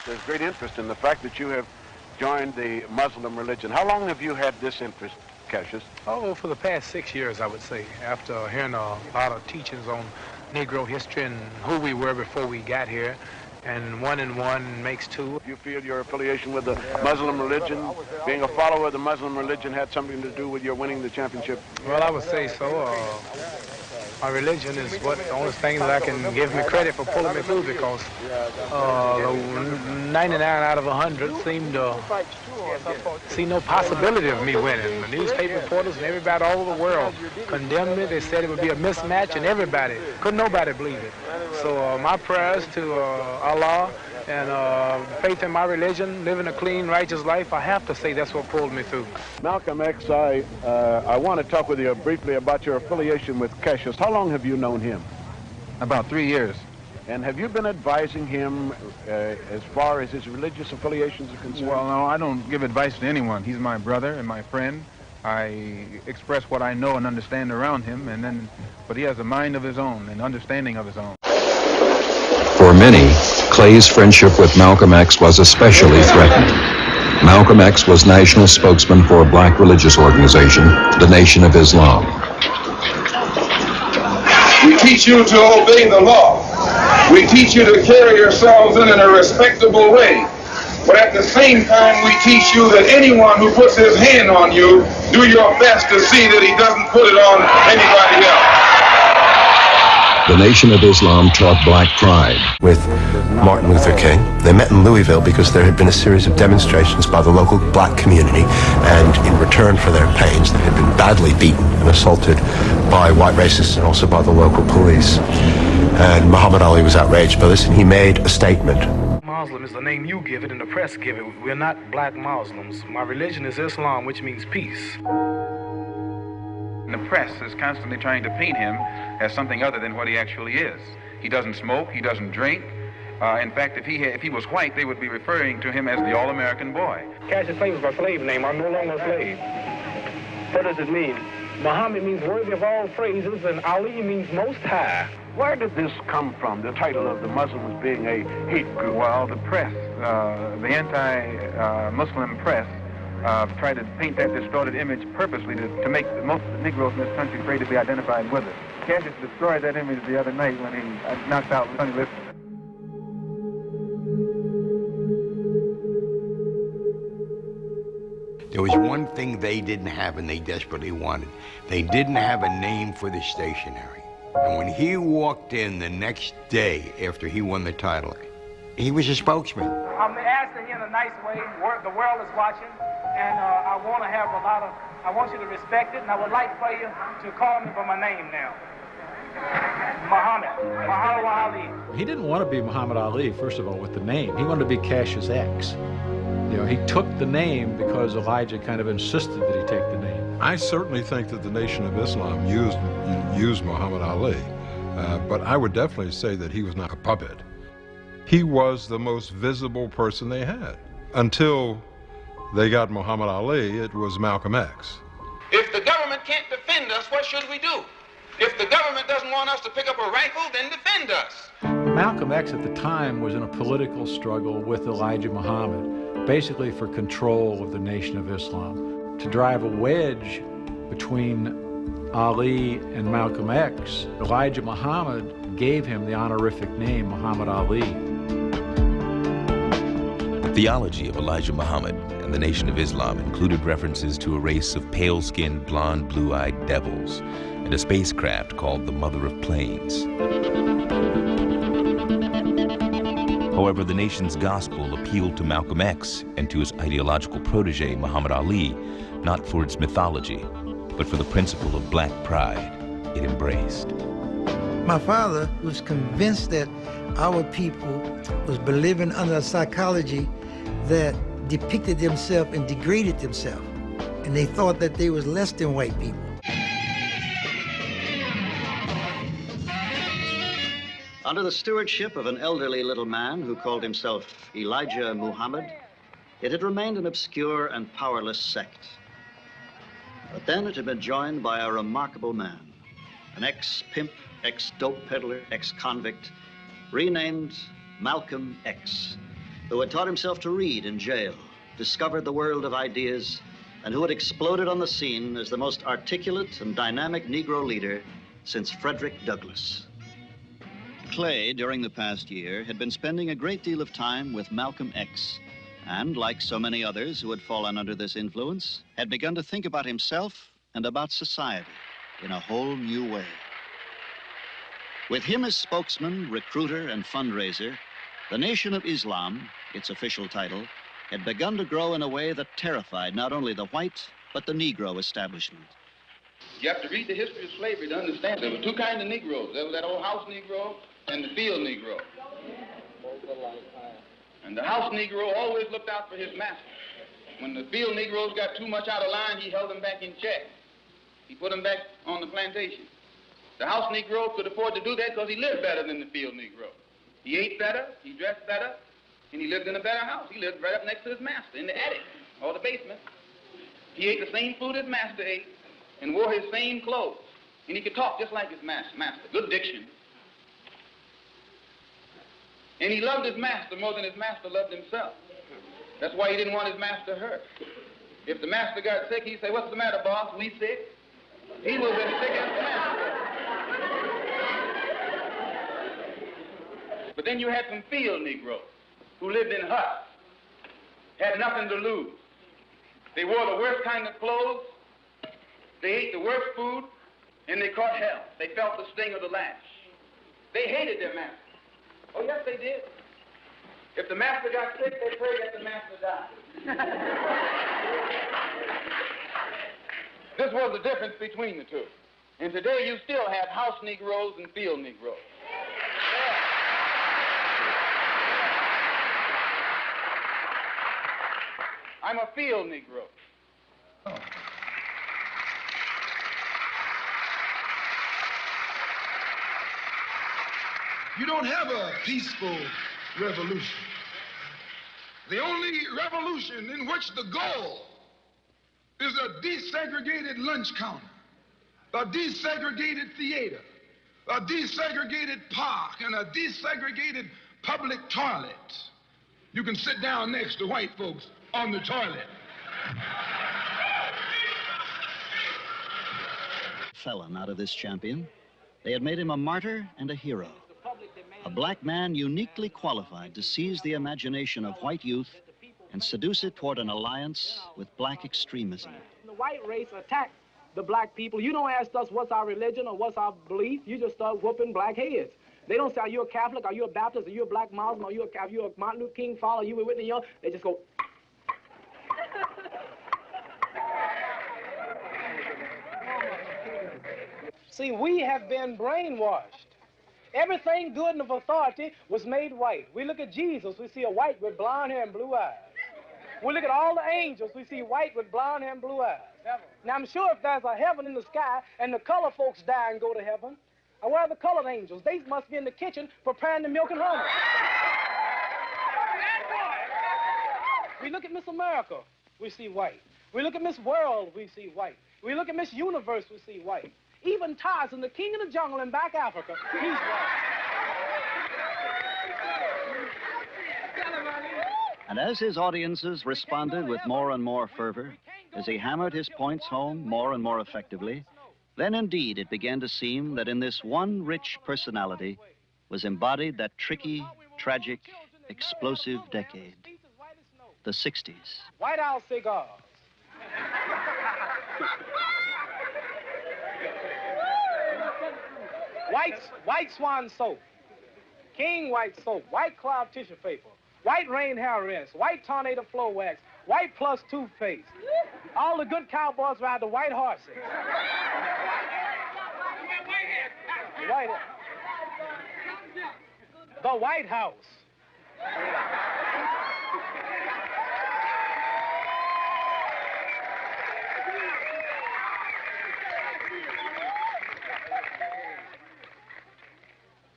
There's great interest in the fact that you have joined the Muslim religion. How long have you had this interest, Cassius? Oh, for the past 6 years, I would say, after hearing a lot of teachings on Negro history and who we were before we got here, and one makes two. You feel your affiliation with the Muslim religion, being a follower of the Muslim religion, had something to do with your winning the championship? Well, I would say so. My religion is what the only thing that I can give me credit for pulling me through, because 99 out of 100 seemed to see no possibility of me winning. The newspaper reporters and everybody all over the world condemned me. They said it would be a mismatch, and couldn't nobody believe it. So my prayers to Allah and faith in my religion, living a clean, righteous life, I have to say that's what pulled me through. Malcolm X, I want to talk with you briefly about your affiliation with Cassius. How long have you known him? About 3 years. And have you been advising him as far as his religious affiliations are concerned? Well, no, I don't give advice to anyone. He's my brother and my friend. I express what I know and understand around him, but he has a mind of his own and understanding of his own. For many, Clay's friendship with Malcolm X was especially threatened. Malcolm X was national spokesman for a black religious organization, the Nation of Islam. We teach you to obey the law. We teach you to carry yourselves in a respectable way. But at the same time, we teach you that anyone who puts his hand on you, do your best to see that he doesn't put it on anybody else. The Nation of Islam taught black pride. With Martin Luther King, they met in Louisville because there had been a series of demonstrations by the local black community, and in return for their pains, they had been badly beaten and assaulted by white racists and also by the local police. And Muhammad Ali was outraged by this, and he made a statement. Muslim is the name you give it and the press give it. We're not black Muslims. My religion is Islam, which means peace. The press is constantly trying to paint him as something other than what he actually is. He doesn't smoke, he doesn't drink. In fact, if he was white, they would be referring to him as the all-American boy. Cassius Clay was my slave name. I'm no longer a slave. What does it mean? Muhammad means worthy of all praises, and Ali means most high. Where did this come from, the title of the Muslims being a hate group? Well, the press, the anti-Muslim press, tried to paint that distorted image purposely to make most of the Negroes in this country afraid to be identified with it. Cassius destroyed that image the other night when he knocked out Sonny Liston. There was one thing they didn't have and they desperately wanted. They didn't have a name for the stationery. And when he walked in the next day after he won the title, he was a spokesman. I'm asking you in a nice way. The world is watching, and I want you to respect it, and I would like for you to call me by my name now. Muhammad Ali. He didn't want to be Muhammad Ali, first of all, with the name. He wanted to be Cassius X. You know, he took the name because Elijah kind of insisted that he take the name. I certainly think that the Nation of Islam used Muhammad Ali, but I would definitely say that he was not a puppet. He was the most visible person they had. Until they got Muhammad Ali, it was Malcolm X. If the government can't defend us, what should we do? If the government doesn't want us to pick up a rifle, then defend us. Malcolm X at the time was in a political struggle with Elijah Muhammad, basically for control of the Nation of Islam. To drive a wedge between Ali and Malcolm X, Elijah Muhammad gave him the honorific name Muhammad Ali. The theology of Elijah Muhammad and the Nation of Islam included references to a race of pale-skinned, blonde, blue-eyed devils and a spacecraft called the Mother of Planes. However, the nation's gospel appealed to Malcolm X and to his ideological protege, Muhammad Ali, not for its mythology, but for the principle of black pride it embraced. My father was convinced that our people was believing under a psychology that depicted themselves and degraded themselves. And they thought that they was less than white people. Under the stewardship of an elderly little man who called himself Elijah Muhammad, it had remained an obscure and powerless sect. But then it had been joined by a remarkable man, an ex-pimp, ex-dope peddler, ex-convict, renamed Malcolm X, who had taught himself to read in jail, discovered the world of ideas, and who had exploded on the scene as the most articulate and dynamic Negro leader since Frederick Douglass. Clay, during the past year, had been spending a great deal of time with Malcolm X, and like so many others who had fallen under this influence, had begun to think about himself and about society in a whole new way. With him as spokesman, recruiter, and fundraiser, the Nation of Islam, its official title, had begun to grow in a way that terrified not only the white, but the Negro establishment. You have to read the history of slavery to understand. There were two kinds of Negroes. There was that old house Negro and the field Negro. And the house Negro always looked out for his master. When the field Negroes got too much out of line, he held them back in check. He put them back on the plantation. The house Negro could afford to do that because he lived better than the field Negro. He ate better, he dressed better, and he lived in a better house. He lived right up next to his master in the attic or the basement. He ate the same food his master ate and wore his same clothes. And he could talk just like his master. Good diction. And he loved his master more than his master loved himself. That's why he didn't want his master hurt. If the master got sick, he'd say, "What's the matter, boss? We sick?" He was as sick as the master. But then you had some field Negroes who lived in huts, had nothing to lose. They wore the worst kind of clothes, they ate the worst food, and they caught hell. They felt the sting of the lash. They hated their master. Oh, yes, they did. If the master got sick, they prayed that the master died. This was the difference between the two. And today you still have house Negroes and field Negroes. I'm a field Negro. You don't have a peaceful revolution. The only revolution in which the goal is a desegregated lunch counter, a desegregated theater, a desegregated park, and a desegregated public toilet. You can sit down next to white folks on the toilet. Felon out of this champion, they had made him a martyr and a hero. A black man uniquely qualified to seize the imagination of white youth and seduce it toward an alliance with black extremism. The white race attacked the black people. You don't ask us what's our religion or what's our belief. You just start whooping black heads. They don't say, are you a Catholic, are you a Baptist, are you a black Muslim, are you a Martin Luther King follower, are you a Whitney Young? They just go. See, we have been brainwashed. Everything good and of authority was made white. We look at Jesus, we see a white with blonde hair and blue eyes. We look at all the angels, we see white with blonde hair and blue eyes. Now, I'm sure if there's a heaven in the sky and the color folks die and go to heaven, where are the colored angels? They must be in the kitchen preparing the milk and honey. We look at Miss America, we see white. We look at Miss World, we see white. We look at Miss Universe, we see white. Even Tarzan, the king of the jungle in back Africa, he's white. And as his audiences responded with more and more fervor, as he hammered his points home more and more effectively, then indeed it began to seem that in this one rich personality was embodied that tricky, tragic, explosive decade, the 60s. White House cigars. White Swan soap, King White soap, White Cloud tissue paper, White Rain hair rinse, White Tornado floor wax, White Plus toothpaste. All the good cowboys ride the white horses. The White House.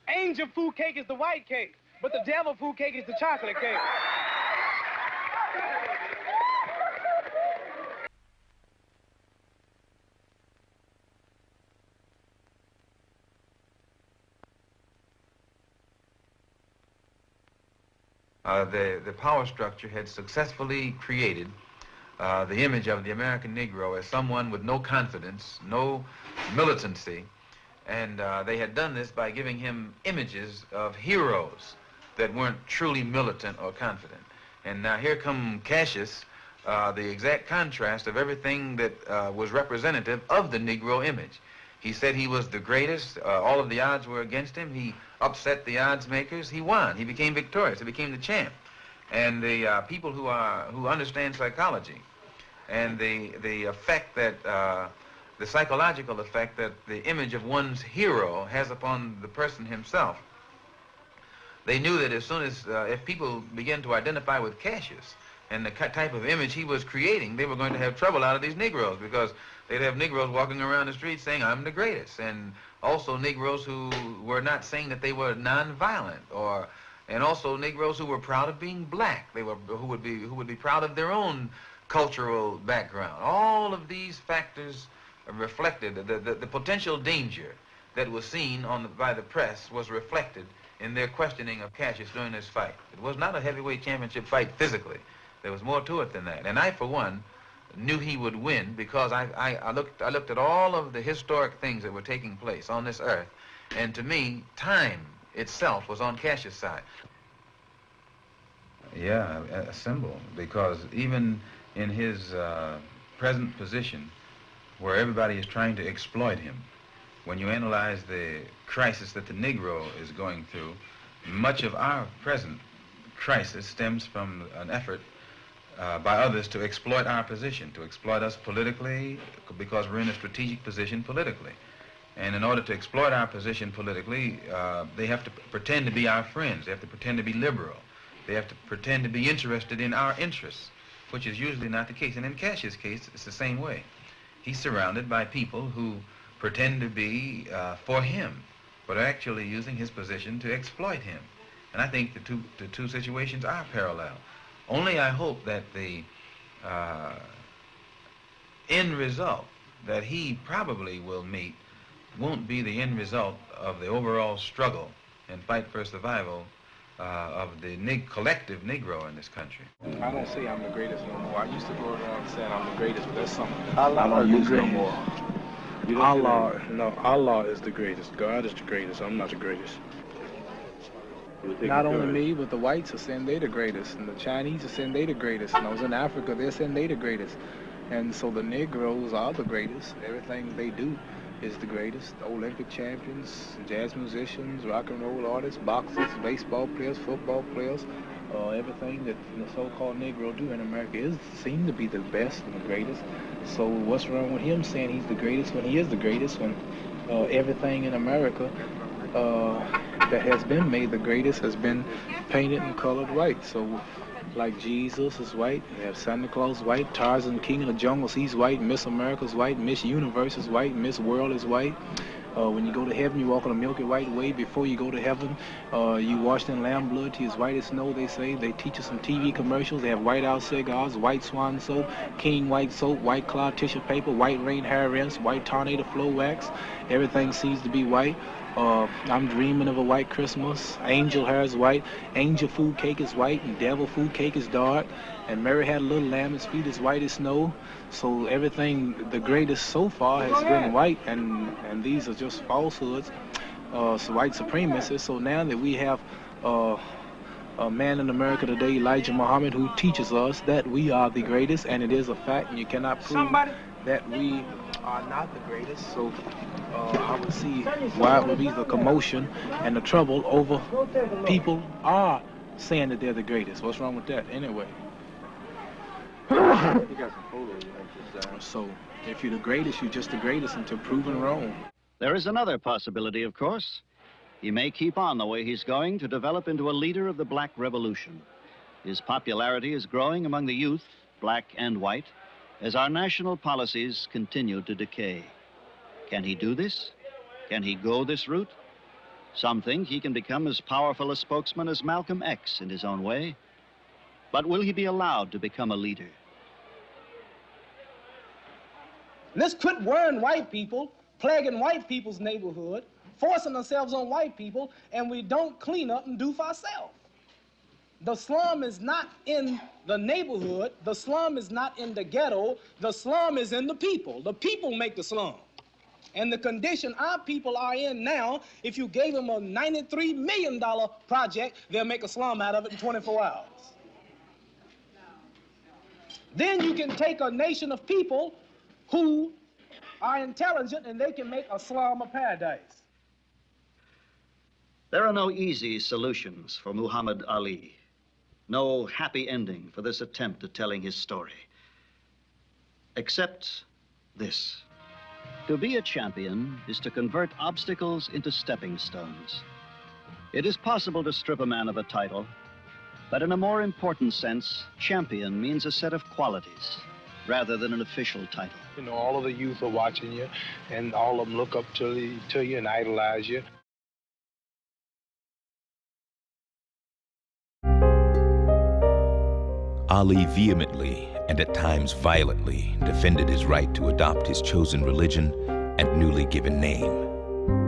Angel food cake is the white cake, but the devil food cake is the chocolate cake. the power structure had successfully created the image of the American Negro as someone with no confidence, no militancy, and they had done this by giving him images of heroes that weren't truly militant or confident. And now here come Cassius, the exact contrast of everything that was representative of the Negro image. He said he was the greatest. All of the odds were against him. He upset the odds makers. He won. He became victorious. He became the champ. And the people who understand psychology and the effect that the psychological effect that the image of one's hero has upon the person himself, they knew that as soon as if people began to identify with Cassius and the type of image he was creating, they were going to have trouble out of these Negroes, because they'd have Negroes walking around the street saying, "I'm the greatest," and also Negroes who were not saying that they were nonviolent, and also Negroes who were proud of being black. Who would be proud of their own cultural background. All of these factors reflected the potential danger that was seen by the press was reflected in their questioning of Cassius during this fight. It was not a heavyweight championship fight physically. There was more to it than that. And I, for one, knew he would win because I looked at all of the historic things that were taking place on this earth, and to me, time itself was on Cassius' side. Yeah, a symbol, because even in his present position, where everybody is trying to exploit him, when you analyze the crisis that the Negro is going through, much of our present crisis stems from an effort by others to exploit our position, to exploit us politically, because we're in a strategic position politically. And in order to exploit our position politically, they have to pretend to be our friends. They have to pretend to be liberal. They have to pretend to be interested in our interests, which is usually not the case. And in Cassius' case, it's the same way. He's surrounded by people who pretend to be for him, but are actually using his position to exploit him. And I think the two situations are parallel. Only I hope that the end result that he probably will meet won't be the end result of the overall struggle and fight for survival of the collective Negro in this country. I don't say I'm the greatest no more. I used to go around saying I'm the greatest, but that's something I don't use no more. Allah is the greatest. God is the greatest. I'm not the greatest. Not only me, but the whites are saying they're the greatest, and the Chinese are saying they're the greatest, and those in Africa, they're saying they're the greatest. And so the Negroes are the greatest. Everything they do is the greatest. Olympic champions, jazz musicians, rock and roll artists, boxers, baseball players, football players, everything that the so-called Negro do in America seem to be the best and the greatest. So what's wrong with him saying he's the greatest when he is the greatest, when everything in America that has been made the greatest has been painted and colored white? So like Jesus is white, you have Santa Claus white, Tarzan, King of the Jungles, he's white, Miss America's white, Miss Universe is white, Miss World is white. When you go to heaven, you walk on a milky white way. Before you go to heaven, you washed in lamb blood to as white as snow, they say. They teach us some TV commercials. They have White House cigars, White Swan soap, King White soap, White Cloud tissue paper, White Rain hair rinse, White Tornado flow wax. Everything seems to be white. I'm dreaming of a white Christmas. Angel hair is white. Angel food cake is white, and devil food cake is dark. And Mary had a little lamb, his feet is white as snow. So everything, the greatest so far has been white, and these are just falsehoods, so white supremacists. So now that we have a man in America today, Elijah Muhammad, who teaches us that we are the greatest, and it is a fact, and you cannot prove that we are not the greatest. So I would see why it would be the commotion and the trouble over people are saying that they're the greatest. What's wrong with that anyway? So if you're the greatest, you're just the greatest until proven wrong. There is another possibility, of course. He may keep on the way he's going to develop into a leader of the Black Revolution. His popularity is growing among the youth, black and white, as our national policies continue to decay. Can he do this? Can he go this route? Some think he can become as powerful a spokesman as Malcolm X in his own way. But will he be allowed to become a leader? Let's quit worrying white people, plaguing white people's neighborhood, forcing ourselves on white people, and we don't clean up and do for ourselves. The slum is not in the neighborhood. The slum is not in the ghetto. The slum is in the people. The people make the slum. And the condition our people are in now, if you gave them a $93 million project, they'll make a slum out of it in 24 hours. Then you can take a nation of people who are intelligent and they can make a slum of paradise. There are no easy solutions for Muhammad Ali. No happy ending for this attempt at telling his story. Except this. To be a champion is to convert obstacles into stepping stones. It is possible to strip a man of a title, but in a more important sense, champion means a set of qualities rather than an official title. You know, all of the youth are watching you, and all of them look up to you and idolize you. Ali vehemently and at times violently defended his right to adopt his chosen religion and newly given name.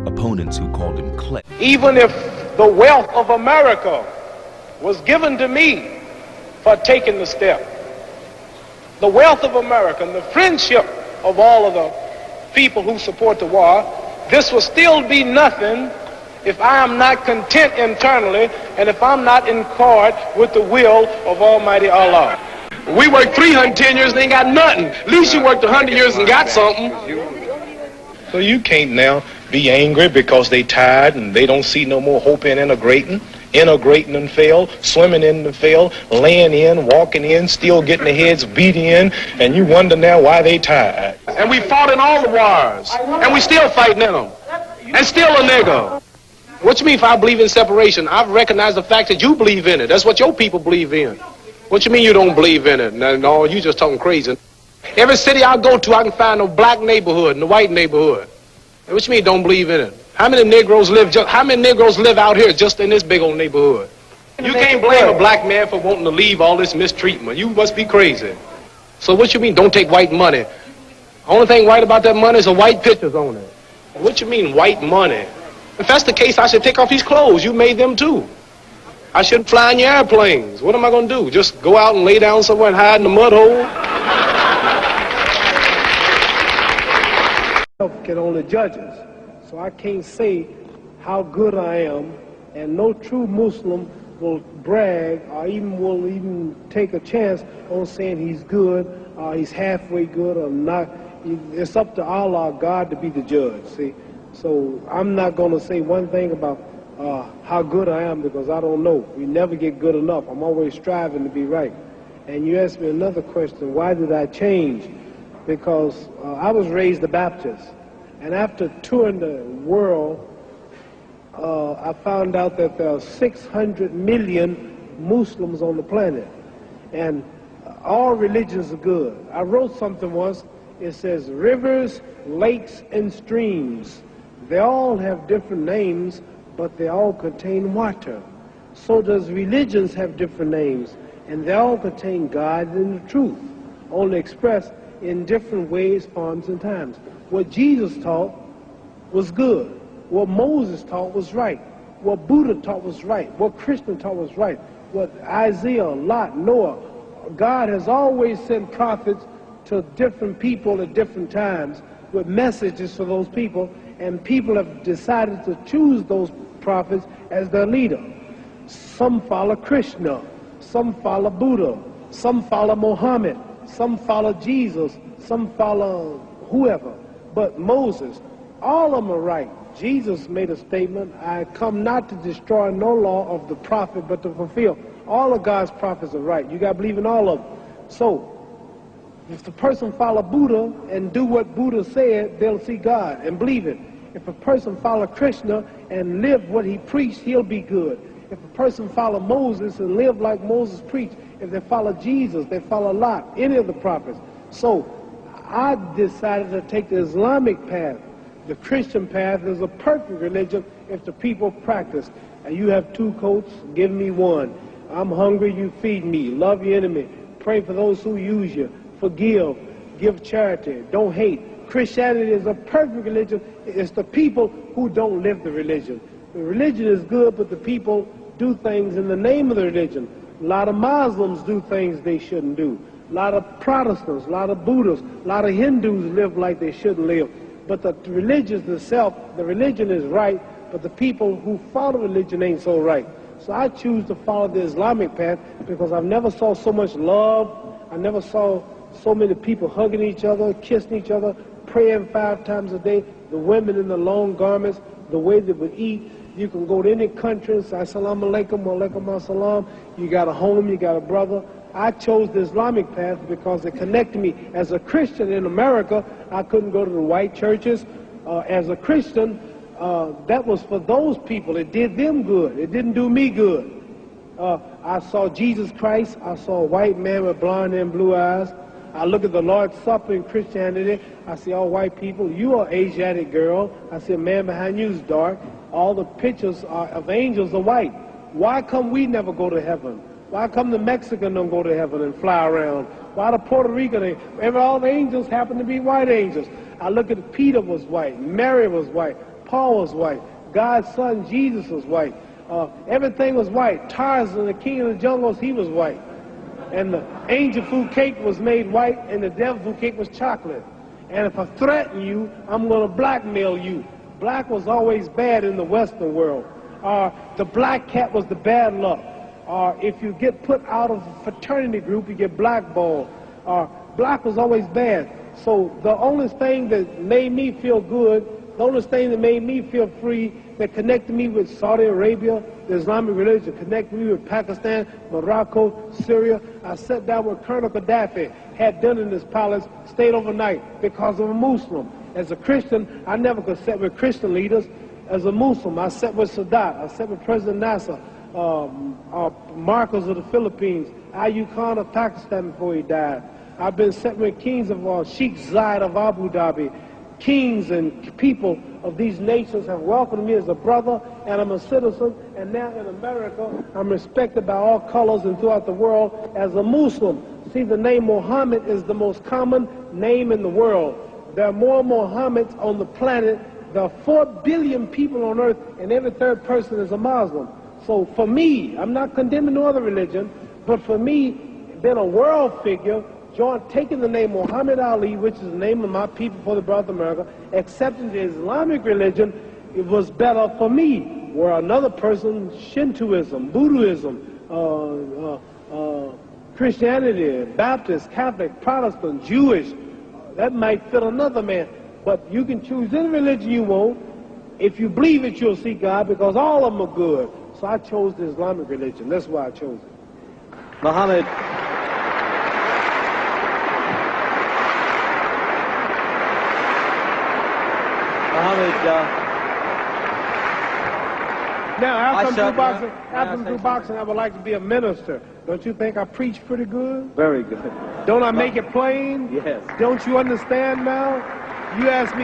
Opponents who called him Clay. Even if the wealth of America was given to me for taking the step, the wealth of America and the friendship of all of the people who support the war, this will still be nothing if I am not content internally and if I'm not in accord with the will of Almighty Allah. We worked 310 years and ain't got nothing. At least you worked 100 years and got something. So you can't now be angry because they tired and they don't see no more hope in integrating and fail, swimming in and fail, laying in, walking in, still getting their heads beat in, and you wonder now why they tired. And we fought in all the wars, and we still fighting in them, and still a nigga. What you mean if I believe in separation? I've recognized the fact that you believe in it. That's what your people believe in. What you mean you don't believe in it? No, you just talking crazy. Every city I go to, I can find a black neighborhood and a white neighborhood. And what you mean don't believe in it? How many Negroes live out here just in this big old neighborhood? You can't blame a black man for wanting to leave all this mistreatment. You must be crazy. So what you mean don't take white money? Only thing white about that money is the white pictures on it. What you mean white money? If that's the case, I should take off these clothes. You made them too. I shouldn't fly in your airplanes. What am I going to do? Just go out and lay down somewhere and hide in the mud hole? Can only judge us. So I can't say how good I am, and no true Muslim will brag or will take a chance on saying he's good or he's halfway good or not. It's up to Allah, God, to be the judge, see? So I'm not going to say one thing about how good I am because I don't know. We never get good enough. I'm always striving to be right. And you asked me another question, why did I change? Because I was raised a Baptist. And after touring the world, I found out that there are 600 million Muslims on the planet. And all religions are good. I wrote something once, it says rivers, lakes, and streams. They all have different names, but they all contain water. So does religions have different names, and they all contain God and the truth, only expressed in different ways, forms, and times. What Jesus taught was good. What Moses taught was right. What Buddha taught was right. What Krishna taught was right. What Isaiah, Lot, Noah, God has always sent prophets to different people at different times with messages for those people, and people have decided to choose those prophets as their leader. Some follow Krishna, some follow Buddha, some follow Muhammad, some follow Jesus, some follow whoever. But Moses, all of them are right. Jesus made a statement, I come not to destroy no law of the prophet, but to fulfill. All of God's prophets are right. You got to believe in all of them. So, if the person follow Buddha and do what Buddha said, they'll see God and believe it. If a person follow Krishna and live what he preached, he'll be good. If a person follow Moses and live like Moses preached, if they follow Jesus, they follow Lot, any of the prophets. So I decided to take the Islamic path. The Christian path is a perfect religion if the people practice. And you have two coats, give me one. I'm hungry, you feed me. Love your enemy. Pray for those who use you. Forgive. Give charity. Don't hate. Christianity is a perfect religion. It's the people who don't live the religion. The religion is good, but the people do things in the name of the religion. A lot of Muslims do things they shouldn't do. A lot of Protestants, a lot of Buddhists, a lot of Hindus live like they shouldn't live. But the religion itself, the religion is right, but the people who follow religion ain't so right. So I choose to follow the Islamic path because I've never saw so much love. I never saw so many people hugging each other, kissing each other, praying 5 times a day, the women in the long garments, the way they would eat. You can go to any country and say, Assalamu alaikum, wa alaikum assalam. You got a home, you got a brother. I chose the Islamic path because it connected me. As a Christian in America, I couldn't go to the white churches. As a Christian, that was for those people. It did them good. It didn't do me good. I saw Jesus Christ. I saw a white man with blonde and blue eyes. I look at the Lord's Supper in Christianity. I see all white people. You are an Asiatic girl. I see a man behind you is dark. All the pictures of angels are white. Why come we never go to heaven? Why come the Mexican don't go to heaven and fly around? Why the Puerto Rican, all the angels happen to be white angels? I look at Peter was white, Mary was white, Paul was white, God's son Jesus was white. Everything was white. Tarzan, the king of the jungles, he was white. And the angel food cake was made white, and the devil food cake was chocolate. And if I threaten you, I'm going to blackmail you. Black was always bad in the Western world. The black cat was the bad luck. If you get put out of a fraternity group, you get blackballed. Black was always bad. So the only thing that made me feel good, the only thing that made me feel free, that connected me with Saudi Arabia, the Islamic religion, connected me with Pakistan, Morocco, Syria. I sat down with Colonel Gaddafi, had dinner in his palace, stayed overnight because of a Muslim. As a Christian, I never could sit with Christian leaders. As a Muslim, I sat with Sadat, I sat with President Nasser, Marcos of the Philippines, Ayub Khan of Pakistan before he died. I've been sitting with kings of Sheikh Zayed of Abu Dhabi. Kings and people of these nations have welcomed me as a brother, and I'm a citizen. And now in America, I'm respected by all colors and throughout the world as a Muslim. See, the name Muhammad is the most common name in the world. There are more Muhammads on the planet. There are 4 billion people on earth, and every 3rd person is a Muslim. So for me, I'm not condemning no other religion, but for me, being a world figure, taking the name Muhammad Ali, which is the name of my people for the brother of America, accepting the Islamic religion, it was better for me. Where another person, Shintoism, Buddhism, Christianity, Baptist, Catholic, Protestant, Jewish, that might fit another man. But you can choose any religion you want. If you believe it, you'll see God, because all of them are good. So I chose the Islamic religion. That's why I chose it. Muhammad. Now, after through boxing, I would like to be a minister. Don't you think I preach pretty good? Very good. Don't I make it plain? Yes. Don't you understand now? You asked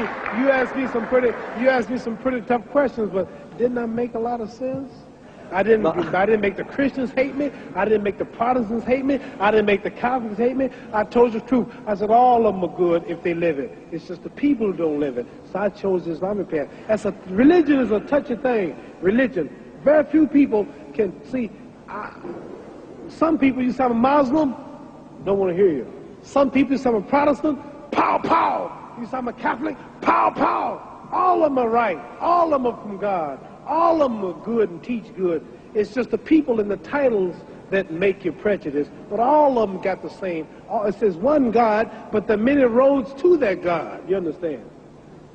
me some pretty tough questions, but didn't I make a lot of sense? I didn't make the Christians hate me. I didn't make the Protestants hate me. I didn't make the Catholics hate me. I told you the truth. I said all of them are good if they live it. It's just the people who don't live it. So I chose the Islamic path. Religion is a touchy thing. Religion. Very few people can see. Some people, you say I'm a Muslim, don't want to hear you. Some people, you say I'm a Protestant, pow, pow. You say I'm a Catholic, pow, pow. All of them are right. All of them are from God. All of them are good and teach good. It's just the people and the titles that make you prejudiced. But all of them got the same. It says one God, but there are many roads to that God. You understand?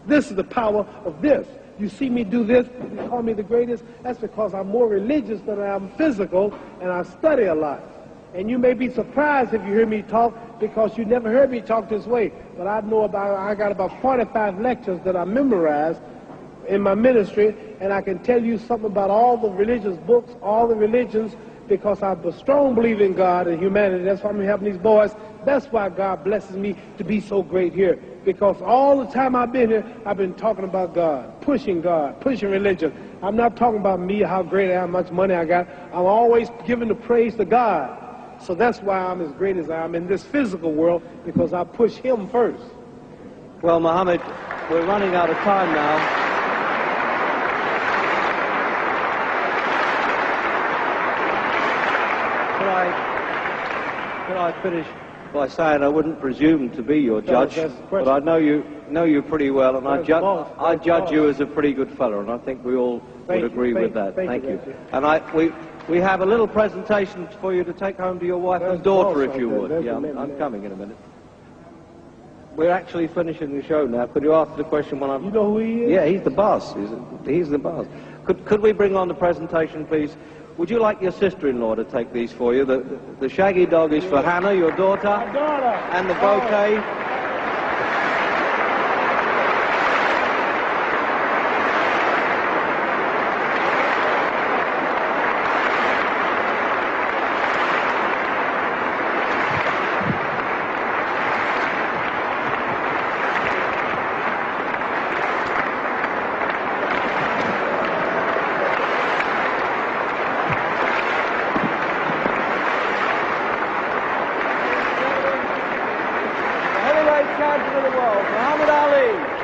This is the power of this. You see me do this, you call me the greatest. That's because I'm more religious than I am physical, and I study a lot. And you may be surprised if you hear me talk, because you never heard me talk this way. But I got about 45 lectures that I memorized in my ministry, and I can tell you something about all the religious books, all the religions, because I'm a strong believer in God and humanity. That's why I'm helping these boys. That's why God blesses me to be so great here, because all the time I've been here, I've been talking about God, pushing religion. I'm not talking about me, how great I am, how much money I got. I'm always giving the praise to God. So that's why I'm as great as I am in this physical world, because I push Him first. Well, Muhammad, we're running out of time now. Could I could I finish by saying I wouldn't presume to be your judge, but I know you pretty well, and I judge you as a pretty good fellow, and I think we all would agree with that. Thank you. And we have a little presentation for you to take home to your wife and daughter, if you would. Yeah, I'm coming in a minute. We're actually finishing the show now. Could you ask the question when I'm... You know who he is? Yeah, he's the boss. He's the boss. Could we bring on the presentation, please? Would you like your sister-in-law to take these for you? The shaggy dog is for Hannah, your daughter. My daughter. And the bouquet. Champion of the world, Muhammad Ali.